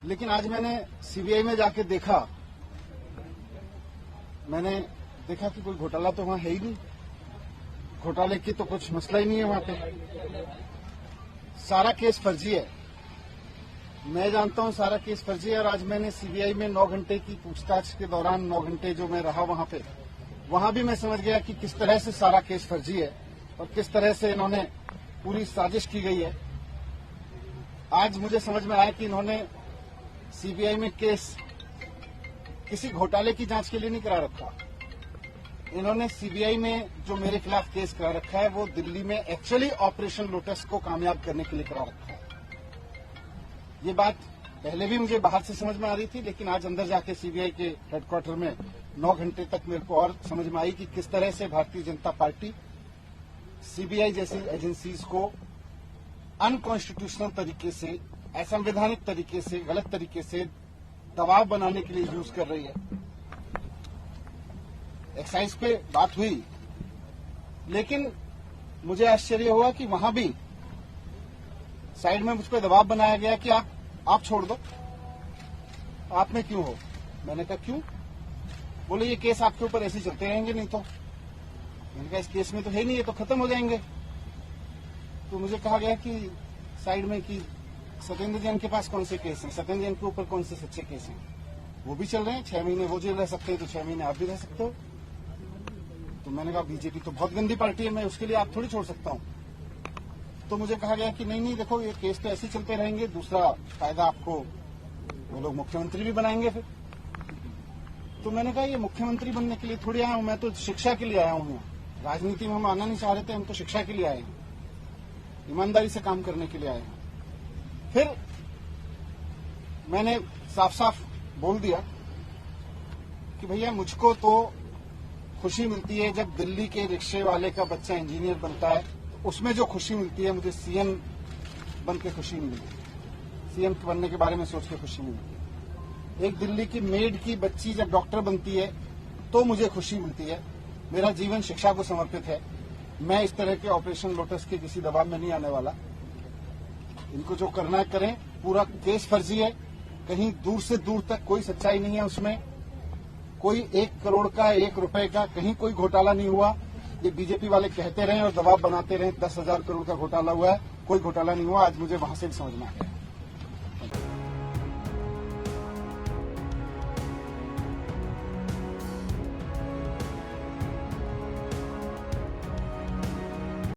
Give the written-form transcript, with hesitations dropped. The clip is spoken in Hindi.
लेकिन आज मैंने सीबीआई में जाके देखा, मैंने देखा कि कोई घोटाला तो वहां है ही नहीं। घोटाले की तो कुछ मसला ही नहीं है वहां पे। सारा केस फर्जी है, मैं जानता हूं सारा केस फर्जी है। और आज मैंने सीबीआई में 9 घंटे की पूछताछ के दौरान 9 घंटे जो मैं रहा वहां पे, वहां भी मैं समझ गया कि किस तरह से सारा केस फर्जी है और किस तरह से इन्होंने पूरी साजिश की गई है। आज मुझे समझ में आया कि इन्होंने सीबीआई में केस किसी घोटाले की जांच के लिए नहीं करा रखा। इन्होंने सीबीआई में जो मेरे खिलाफ केस करा रखा है वो दिल्ली में एक्चुअली ऑपरेशन लोटस को कामयाब करने के लिए करा रखा है। ये बात पहले भी मुझे बाहर से समझ में आ रही थी, लेकिन आज अंदर जाके सीबीआई के हेडक्वार्टर में 9 घंटे तक मेरे को और समझ में आई कि किस तरह से भारतीय जनता पार्टी सीबीआई जैसी एजेंसीज को अनकॉन्स्टिट्यूशनल तरीके से, असंवैधानिक तरीके से, गलत तरीके से दबाव बनाने के लिए यूज कर रही है। एक्साइज पे बात हुई, लेकिन मुझे आश्चर्य हुआ कि वहां भी साइड में मुझ पर दबाव बनाया गया कि आप छोड़ दो, आप में क्यों हो। मैंने कहा क्यों? बोले ये केस आपके ऊपर ऐसे चलते रहेंगे, नहीं तो। मैंने कहा इस केस में तो है नहीं, ये तो खत्म हो जाएंगे। तो मुझे कहा गया कि साइड में कि सत्येंद्र जैन के पास कौन से केस हैं, सत्येंद्र जैन के ऊपर कौन से सच्चे केस हैं, वो भी चल रहे हैं। 6 महीने वो जेल रह सकते हैं तो 6 महीने आप भी रह सकते हो। तो मैंने कहा बीजेपी तो बहुत गंदी पार्टी है, मैं उसके लिए आप थोड़ी छोड़ सकता हूं। तो मुझे कहा गया कि नहीं देखो ये केस तो ऐसे ही चलते रहेंगे, दूसरा फायदा आपको वो लोग मुख्यमंत्री भी बनाएंगे फिर। तो मैंने कहा ये मुख्यमंत्री बनने के लिए थोड़ी आया हूं, मैं तो शिक्षा के लिए आया हूं। राजनीति में हम आना नहीं चाह रहे थे, हम तो शिक्षा के लिए आए हैं, ईमानदारी से काम करने के लिए आए हैं। फिर मैंने साफ साफ बोल दिया कि भैया मुझको तो खुशी मिलती है जब दिल्ली के रिक्शे वाले का बच्चा इंजीनियर बनता है, तो उसमें जो खुशी मिलती है मुझे सीएम बन के खुशी नहीं मिलती। सीएम बनने के बारे में सोच के खुशी नहीं मिलती। एक दिल्ली की मेड की बच्ची जब डॉक्टर बनती है तो मुझे खुशी मिलती है। मेरा जीवन शिक्षा को समर्पित है। मैं इस तरह के ऑपरेशन लोटस के किसी दबाव में नहीं आने वाला। इनको जो करना है करें। पूरा केस फर्जी है, कहीं दूर से दूर तक कोई सच्चाई नहीं है उसमें। कोई 1 करोड़ का, 1 रुपए का कहीं कोई घोटाला नहीं हुआ। ये बीजेपी वाले कहते रहे और दबाव बनाते रहे 10,000 करोड़ का घोटाला हुआ है, कोई घोटाला नहीं हुआ। आज मुझे वहां से भी समझ में आ गया।